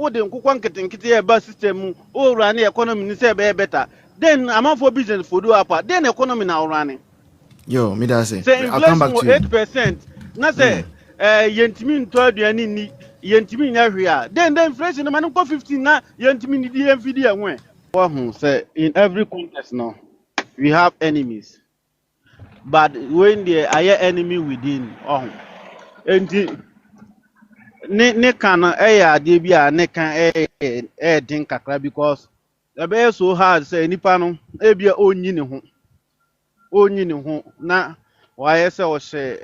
wo de nkukwa nketenkete e ba system o run economy ni say be better then amount for business for do apa then economy na running Yo, me that say. say I'll come inflation back was to you. 8% na say yentimi nto aduani ni yentimi nya hwe a then the inflation man ko 15 na yentimi ni di mfidi enwe say in every context no we have enemies but when there are enemy within enti ne kan ade bi a ne kan din kakra because e be so hard say nipa no e bia onyi ne ho na why say o se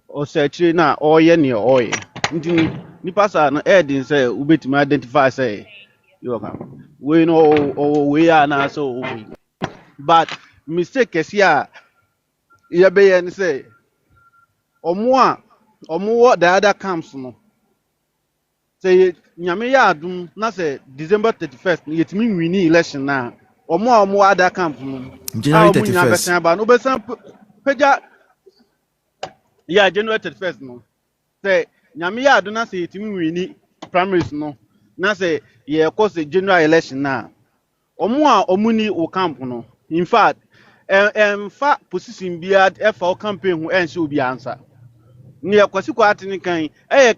o se chiri na oye ne oye nti nipa sa no din say ubetimi identify say you can we know we are na so but mistake kesi a ye be ye ne say omo the other camps no say nyame ya adum na say December 31st yetimi wini election na omo other camp no January omo nya 31st. besan ba no besan peja ya January 31st no say nyame ya adum na say yetimi wini primaries no na say ye ko say January election na omo ni o camp no in fact fa position bia fa campaign hu ense obi answer near Kwasikwati kan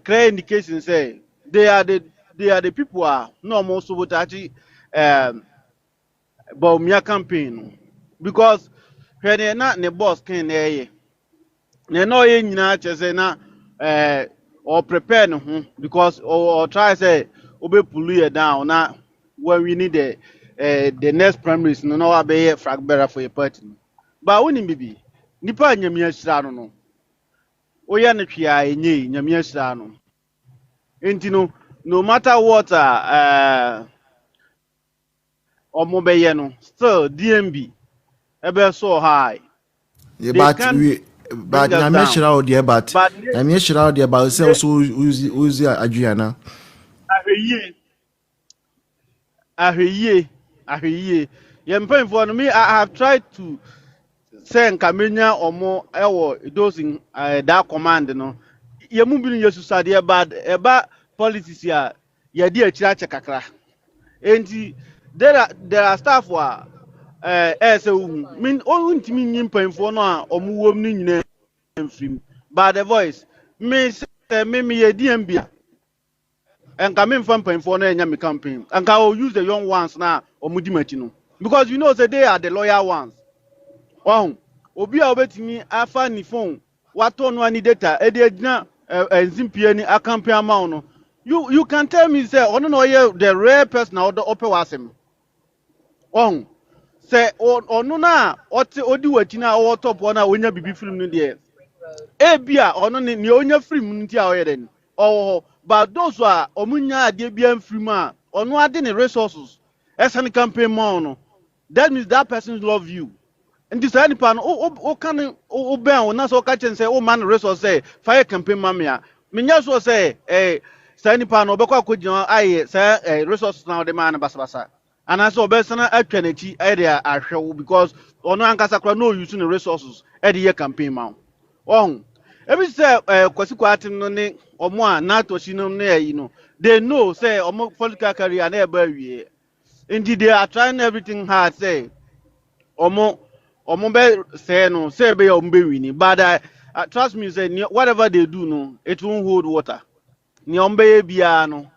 clear indication say they are the people are no more sabotage Baumia campaign because when na ne boss can na no ye nyina che na or prepare no because or try say obe pull you down na when we need the next primaries no no be flag bearer for your party but woni bibi nipa nyamia shira no oya ne twia enye nyamia shira no enti no matter what omobeye no still DMB ebe so high Yeah, they but can't we bring but us I'm not down sure out there, but but I'm not sure out there, but say also who's Adriana. ahweye yempen for me I have tried to say nkamenya omo ewo those in that command no yemu bi no yesusa de bad eba politics ya ye de akira kakra enti there are staff wa say mean o ntimi nyimpan for no a omo wom ni nyina mfrim but the voice me say me ye DMB and come in from point for no campaign and I will use the young ones now or mudimachino because you know say they are the loyal ones oh obi a obetimi afa ni phone wato no ani data e dey gina nzimpie ni campaign amount no you can tell me say ono no ye the rare person na odo ope wasem oh say ono na odi wachi na o top na onya bibi film no dey e bia ono ni onya film nti a o ye den oh but those who are omunya ade bia mfiri ma ono ade ne resources esen campaign mo no that means that person love you and this anypa no o kan o ben na so ka chen say o man resource say fire campaign ma me a menya so say say anypa no obekwa akogina aye say resources na the man basabasa and as obesana atwa nachi e dey ahwew because ono ankasa kra no use the resources e dey campaign ma oh every say Kwasikwati no ne omo a nato shi no na yi no they know say omo political career na eba wie indeed they are trying everything hard say omo be say no say be omo be wini but trust me say whatever they do no it won't hold water ni omo be bia no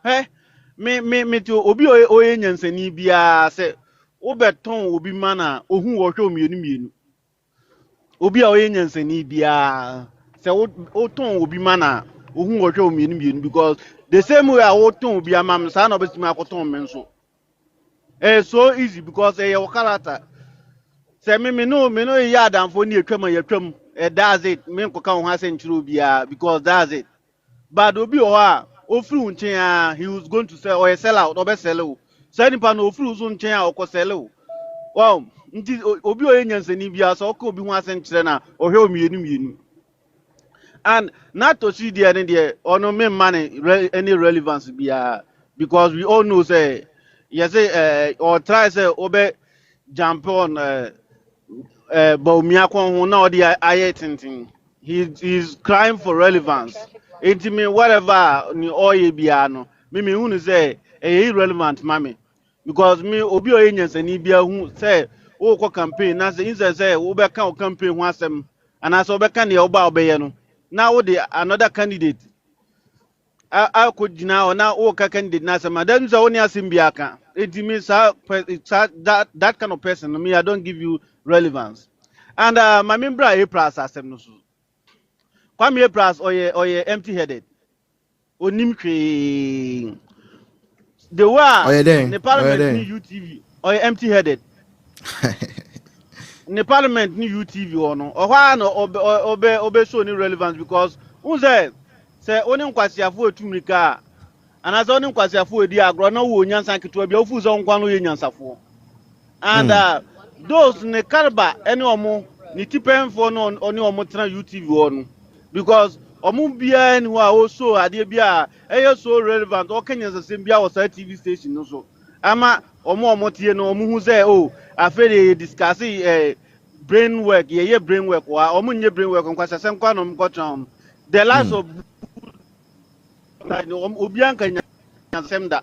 me to obi oye nyansani bia say wo beton obi mana ohun wo hwe omienu obi a oye nyansani bia say o ton obi mana ohun wo hwe omienu because the same way I would ton obi amam sa na obetimi akoton me nso so easy because your character say me no ya adamfo ni atwam that's it me nko ka ho ase nchiro bia because that's it but obi o ha ofiri unchen a he was going to sell or sell out or be sell o say nipa no ofiri so nchen a okọ sell o wow nti obi o yenyansani bia so okọ obi ho ase nchire na ohwe omienu and not to see the end there or no me money any relevance bia because we all know say yes say or try say obe jump on Baumia kon na odi aye tintin he's crying for relevance it mean whatever ni oye bia no me who say irrelevant mami because me obi o yenyansa ni bia hu say wo ko campaign na say inside say wo be kan campaign ho asem and as wo be kan ye wo ba obeye no na wo de another candidate I could now now wo ka candidate na asem then so woni asem bia ka it means that kind of person me I don't give you relevance and my member a plus asem no so kwame plus oye empty headed onim hwe the Oh way yeah, the then. Oh yeah, parliament ni then. UTV oye empty headed the parliament ni UTV ono ohwa no obe show ni relevance because who say oni nkwasiafo etumrika anazo oni nkwasiafo edi agro na wo nyansa keto bia ofu zo nkwa no ye nyansafo and those ne karba any omo ni tipenfo no oni omo tena UTV ono because omo bia ni wa o so ade bia eye so relevant o kenya sesem bia o sa TV station no so ama omo tie no omo hu say oh afere discuss brain work ye brain work wa omo nye brain work nkwa sesem kwa no mkotron the last of obi an kanya sesem da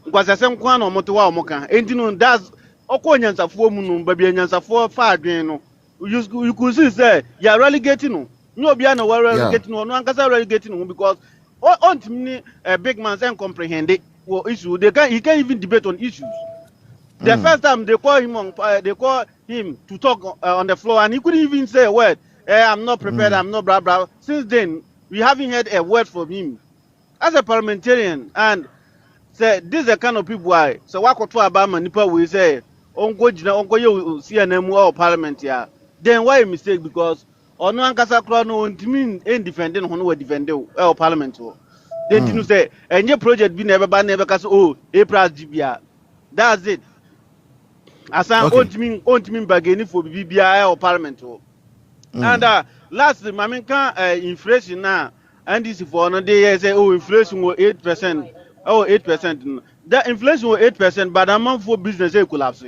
nkwa sesem kwa no moto wa omo kan enti no that's okwo nyansafo mu no ba bia nyansafo fa adwen no you could see say you are relegating no no be na we Yeah. relegating no ankasa relegating no because on a big man can comprehend it well issue he can't even debate on issues. The first time they call him on they call him to talk on the floor and he couldn't even say a word. I'm not prepared, I'm not blah blah. Since then we haven't heard a word from him as a parliamentarian and say this is the kind of people why so what to about manipa we say onko you CNN or parliament here then why a mistake because ono ankasa kro no ntimi en defending ho no we defend o parliament o then you say enye project bi na ebe ba na ebe kasa oh April gbia that's it asan ontimi bageni for bibia o parliament o and last mama kan inflation na NDC for no dey say oh inflation was 8%. Oh, 8%. The inflation was 8%, but the amount for business they collapse.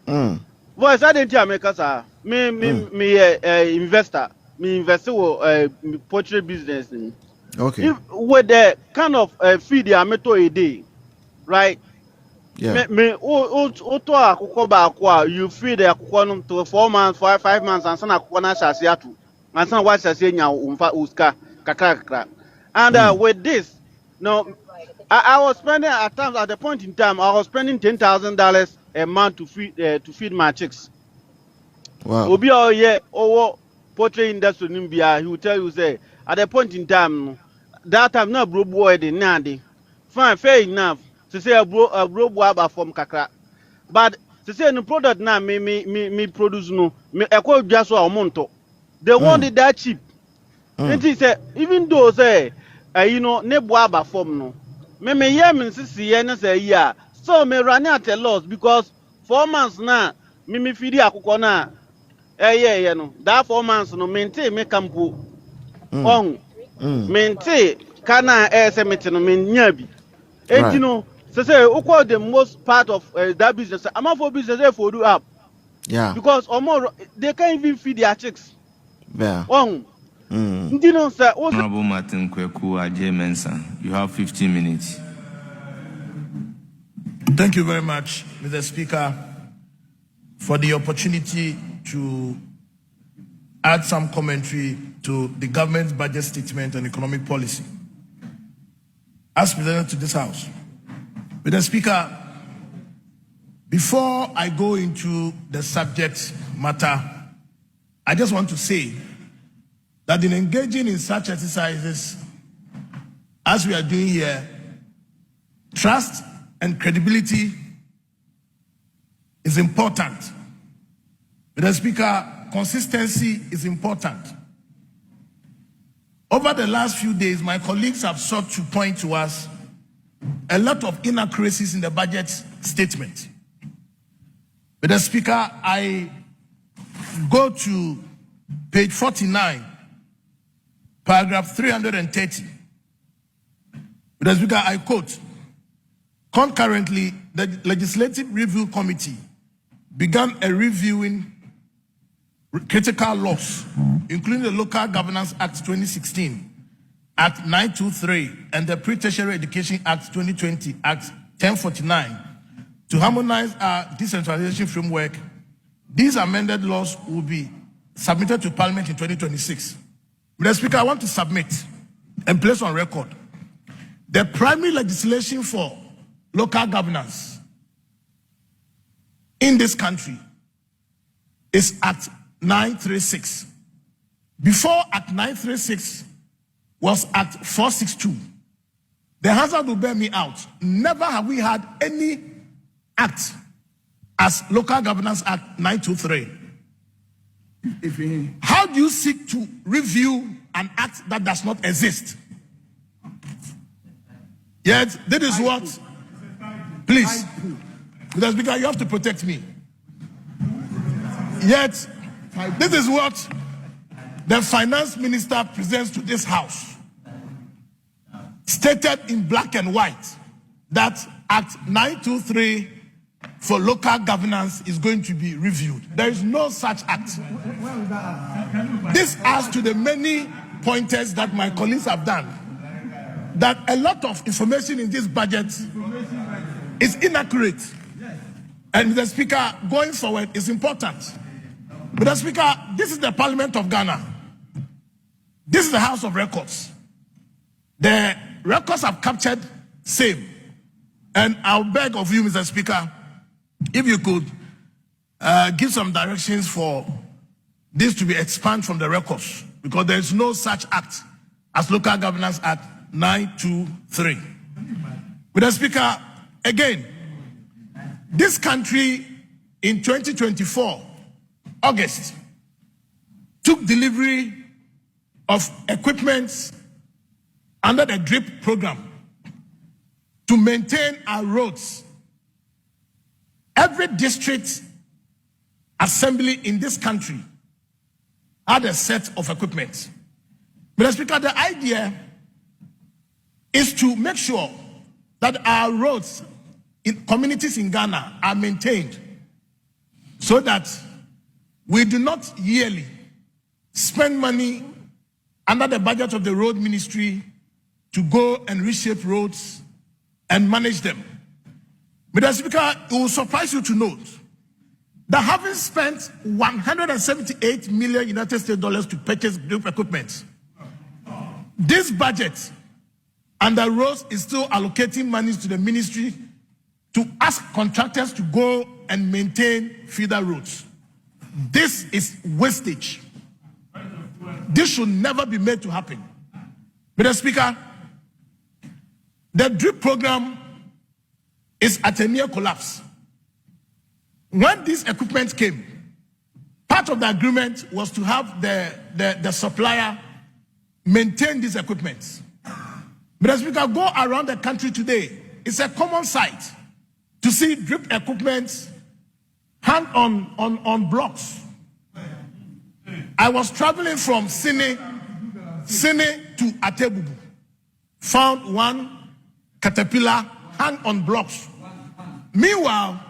Voice I didn't tell me because me investor, me invest in poultry business. Okay. If with the kind of feed they make a day, right? Yeah. Me to akukọ ba akwa you feed the akukọ to 4 months, 5 months, and sana akukọ na shasi atu, and sana wa shasi nya umfa uska kakra. And with this, no. I was spending at times at the point in time I was spending $10,000 a month to feed my chicks. Wow. Obi oye owo poultry industry nimbia he will tell you say at the point in time that time na bro boy de nade fine fair enough to say a bro boy aba from kakra but to say the product na me produce no me ekwo dwa so a omonto they want it that cheap. And he said even though say you know ne boy aba from no me hear me sisi ye na say yeah so me run at a loss because 4 months na me feed akukọ na yeah no that 4 months no maintain me campo on maintain kana semete no menya bi enti no say ukọ the most part of that business am for business they for do up because they can't even feed their chicks on you know sir Honorable Martin Kweku Ajay Mensah, you have 15 minutes. Thank you very much, Mr. Speaker, for the opportunity to add some commentary to the government's budget statement and economic policy as presented to this House. Mr. Speaker, before I go into the subject matter, I just want to say that in engaging in such exercises as we are doing here, trust and credibility is important. Mr. Speaker, consistency is important. Over the last few days, my colleagues have sought to point to us a lot of inaccuracies in the budget statement. Mr. Speaker, I go to page 49, paragraph 330. Mr. Speaker, I quote, concurrently, the Legislative Review Committee began a reviewing critical laws, including the Local Governance Act 2016 Act 923, and the Pre-Tertiary Education Act 2020, Act 1049, to harmonize our decentralization framework, these amended laws will be submitted to Parliament in 2026. Mr. Speaker, I want to submit and place on record the primary legislation for local governance in this country is Act 936. Before Act 936 was Act 462. The hazard will bear me out. Never have we had any act as Local Governance Act 923. How do you seek to review an act that does not exist? Yet, that is what, please, Mr. Speaker, you have to protect me. Yet, this is what the finance minister presents to this house, stated in black and white that Act 923 for local governance is going to be reviewed. There is no such act. This adds to the many pointers that my colleagues have done, that a lot of information in this budget is inaccurate. And the Speaker, going forward is important. But the Speaker, this is the Parliament of Ghana. This is the House of Records. The records have captured same. And I'll beg of you, Mr. Speaker, if you could give some directions for this to be expanded from the records, because there is no such act as Local Governance Act 923. Mr. Speaker, again, this country in 2024, August, took delivery of equipment under the DRIP program to maintain our roads. Every district assembly in this country had a set of equipment. Mr. Speaker, the idea is to make sure that our roads in communities in Ghana are maintained so that we do not yearly spend money under the budget of the road ministry to go and reshape roads and manage them. Mr. Speaker, it will surprise you to note that having spent 178 million United States dollars to purchase group equipment, this budget under roads is still allocating money to the ministry to ask contractors to go and maintain feeder roads. This is wastage. This should never be made to happen. Mr. Speaker, the DRIP program is at a near collapse. When this equipment came, part of the agreement was to have the supplier maintain these equipment. Mr. Speaker, go around the country today. It's a common sight to see DRIP equipment hang on blocks. I was traveling from Sine to Atebubu, found one caterpillar hang on blocks. Meanwhile,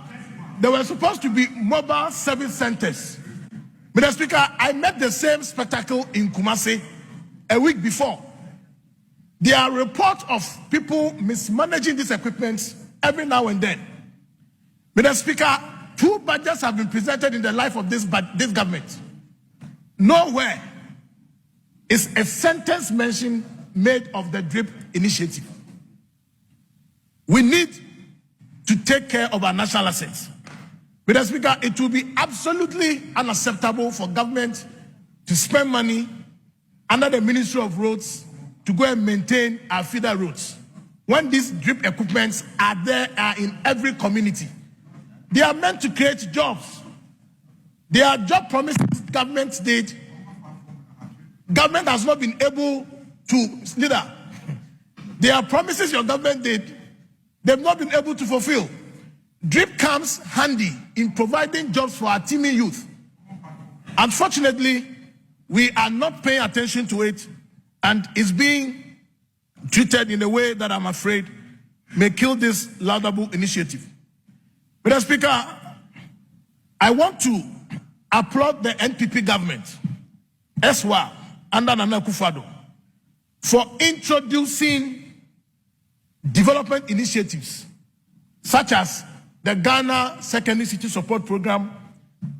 there were supposed to be mobile service centers. Mr. Speaker, I met the same spectacle in Kumasi a week before. There are reports of people mismanaging this equipment every now and then. Mr. Speaker, 2 budgets have been presented in the life of this government. Nowhere is a sentence mention made of the DRIP initiative. We need to take care of our national assets. Mr. Speaker, it will be absolutely unacceptable for government to spend money under the Ministry of Roads to go and maintain our feeder roads when these DRIP equipments are in every community. They are meant to create jobs. They are job promises government did. Government has not been able to, leader. They are promises your government did. They've not been able to fulfill. DRIP comes handy in providing jobs for our teeming youth. Unfortunately, we are not paying attention to it, and it's being treated in a way that I'm afraid may kill this laudable initiative. Mr. Speaker, I want to applaud the NPP government as well, under Nana Akufo-Addo, for introducing development initiatives such as the Ghana Secondary City Support Program,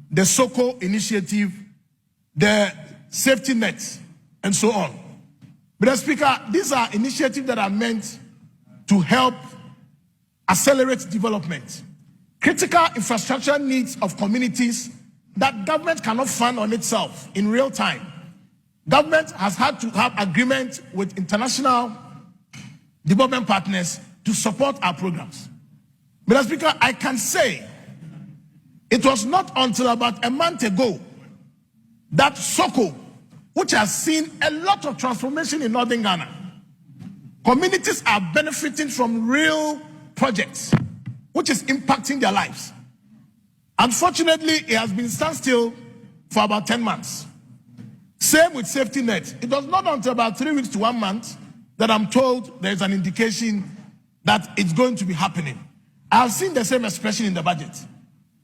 the SOCO initiative, the safety nets, and so on. Mr. Speaker, these are initiatives that are meant to help accelerate development. Critical infrastructure needs of communities that government cannot fund on itself in real time. Government has had to have agreement with international development partners to support our programs. Mr. Speaker, I can say it was not until about a month ago that SOCO, which has seen a lot of transformation in Northern Ghana, communities are benefiting from real projects, which is impacting their lives. Unfortunately, it has been standstill for about 10 months. Same with safety net. It was not until about 3 weeks to 1 month that I'm told there's an indication that it's going to be happening. I've seen the same expression in the budget.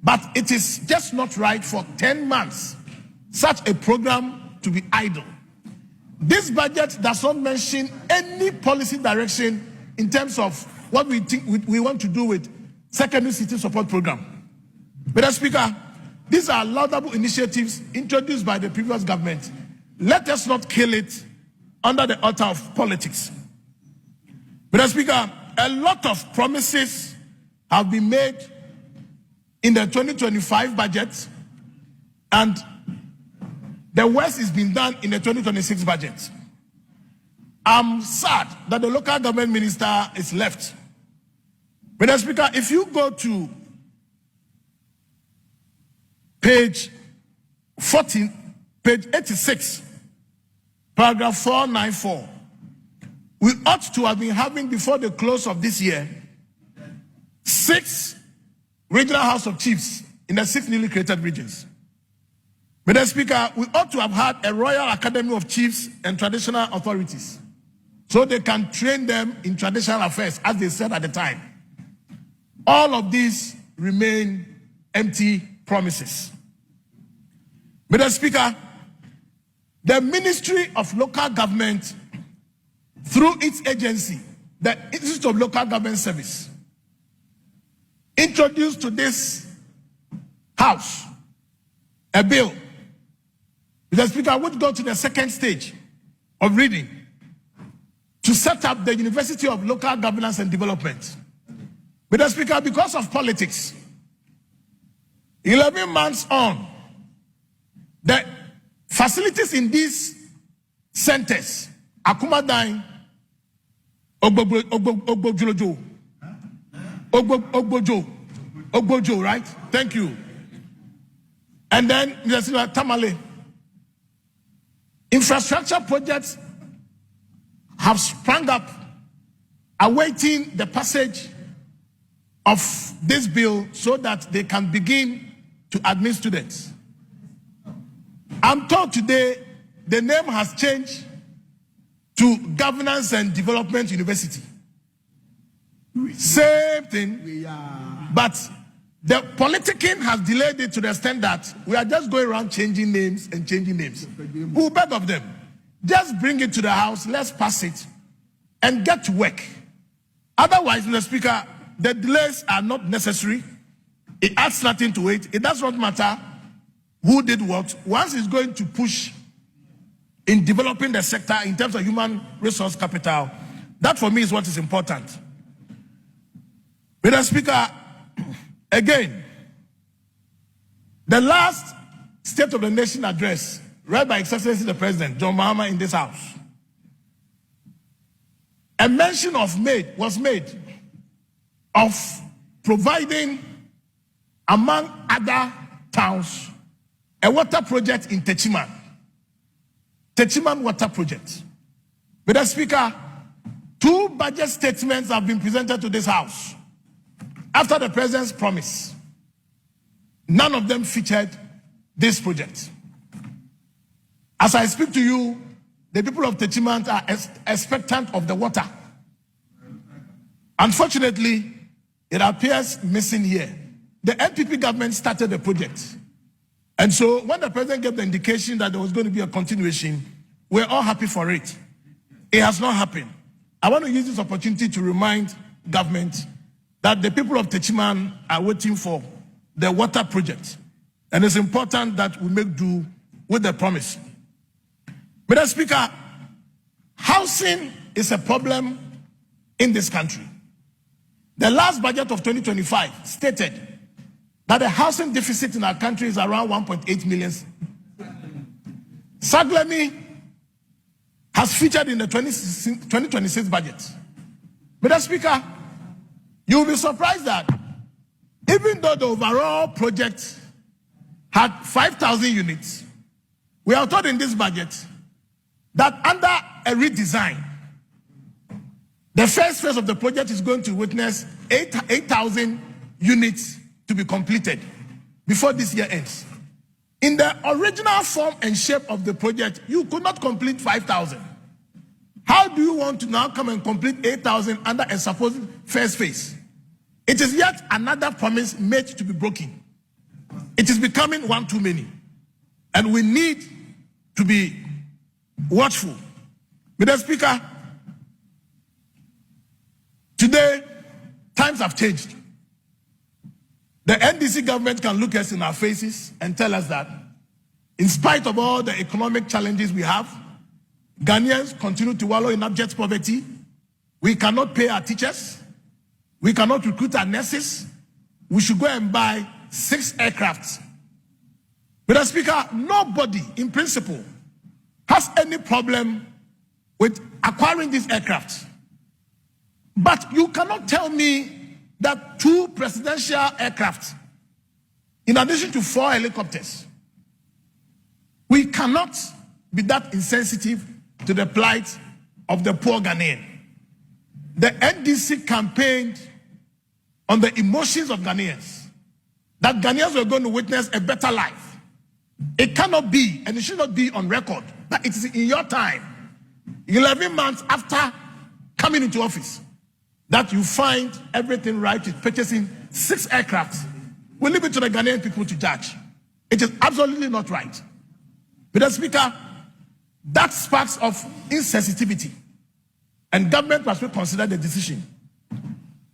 But it is just not right for 10 months such a program to be idle. This budget does not mention any policy direction in terms of what we think we want to do with Secondary City Support Program. Mr. Speaker, these are laudable initiatives introduced by the previous government. Let us not kill it under the altar of politics. Mr. Speaker, a lot of promises have been made in the 2025 budget, and the worst is being done in the 2026 budget. I'm sad that the local government minister is left. Mr. Speaker, if you go to page 14, page 86, paragraph 494, we ought to have been having before the close of this year 6 regional House of Chiefs in the 6 newly created regions. Mr. Speaker, we ought to have had a Royal Academy of Chiefs and Traditional Authorities so they can train them in traditional affairs, as they said at the time. All of these remain empty promises. Mr. Speaker, the Ministry of Local Government, through its agency, the Institute of Local Government Service, introduced to this House a bill, Mr. Speaker, which go to the second stage of reading to set up the University of Local Governance and Development. Mr. Speaker, because of politics, 11 months on, the facilities in these centers, Akumadine, Ogbojo, right? Thank you. And then Mr. Tamale. Infrastructure projects have sprung up awaiting the passage of this bill so that they can begin to admit students. I'm told today the name has changed to Governance and Development University. Same thing, but the politicking has delayed it to the extent that we are just going around changing names and changing names. Who beg of them? Just bring it to the House, let's pass it, and get to work. Otherwise, Mr. Speaker, the delays are not necessary. It adds nothing to it. It does not matter who did what. Once it's going to push in developing the sector in terms of human resource capital, that for me is what is important. Mr. Speaker, again, the last State of the Nation address read by His Excellency the President, John Mahama, in this House, a mention was made of providing, among other towns, a water project in Techiman Water Project. Mr. Speaker, 2 budget statements have been presented to this House after the President's promise. None of them featured this project. As I speak to you, the people of Techiman are expectant of the water. Unfortunately, it appears missing here. The NPP government started the project. And so when the President gave the indication that there was going to be a continuation, we're all happy for it. It has not happened. I want to use this opportunity to remind government that the people of Techiman are waiting for the water project. And it's important that we make do with the promise. Mr. Speaker, housing is a problem in this country. The last budget of 2025 stated that the housing deficit in our country is around 1.8 million. Saglemi has featured in the 2026 budget. Mr. Speaker, you will be surprised that even though the overall project had 5,000 units, we are told in this budget that under a redesign, the first phase of the project is going to witness 8,000 units to be completed before this year ends. In the original form and shape of the project, you could not complete 5,000. How do you want to now come and complete 8,000 under a supposed first phase? It is yet another promise made to be broken. It is becoming one too many. And we need to be watchful. Mr. Speaker, today, times have changed. The NDC government can look us in our faces and tell us that in spite of all the economic challenges we have, Ghanaians continue to wallow in abject poverty. We cannot pay our teachers. We cannot recruit our nurses. We should go and buy 6 aircrafts. Mr. Speaker, nobody in principle has any problem with acquiring these aircrafts. But you cannot tell me that 2 presidential aircrafts, in addition to 4 helicopters, we cannot be that insensitive to the plight of the poor Ghanaian. The NDC campaigned on the emotions of Ghanaians, that Ghanaians were going to witness a better life. It cannot be, and it should not be on record, that it is in your time, 11 months after coming into office, that you find everything right with purchasing 6 aircrafts. We leave it to the Ghanaian people to judge. It is absolutely not right. Mr. Speaker, that sparks of insensitivity, and government must reconsider the decision.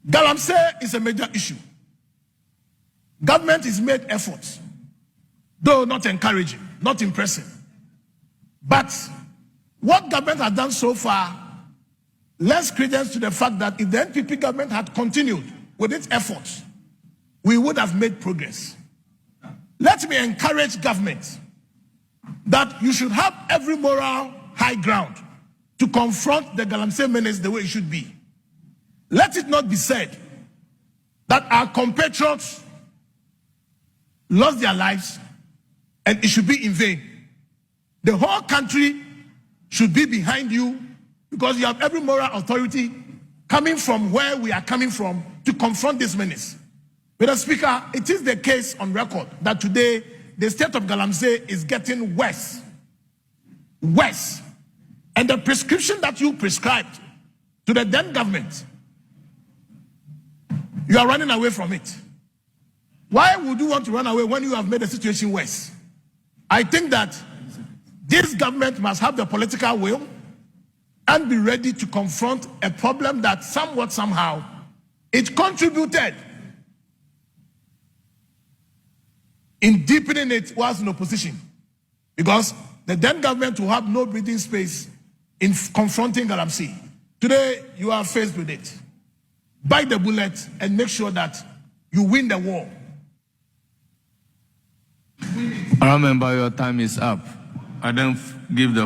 Galamsey is a major issue. Government has made efforts, though not encouraging, not impressive. But what government has done so far lends credence to the fact that if the NPP government had continued with its efforts, we would have made progress. Let me encourage government that you should have every moral high ground to confront the Galamsey menace the way it should be. Let it not be said that our compatriots lost their lives and it should be in vain. The whole country should be behind you because you have every moral authority coming from where we are coming from to confront this menace. Mr. Speaker, it is the case on record that today the state of Galamsey is getting worse. Worse. And the prescription that you prescribed to the then government, you are running away from it. Why would you want to run away when you have made the situation worse? I think that this government must have the political will and be ready to confront a problem that somewhat, somehow, it contributed in deepening it whilst in opposition. Because the then government will have no breathing space in confronting Galamsey. Today, you are faced with it. Bite the bullet and make sure that you win the war. I remember your time is up. I don't give the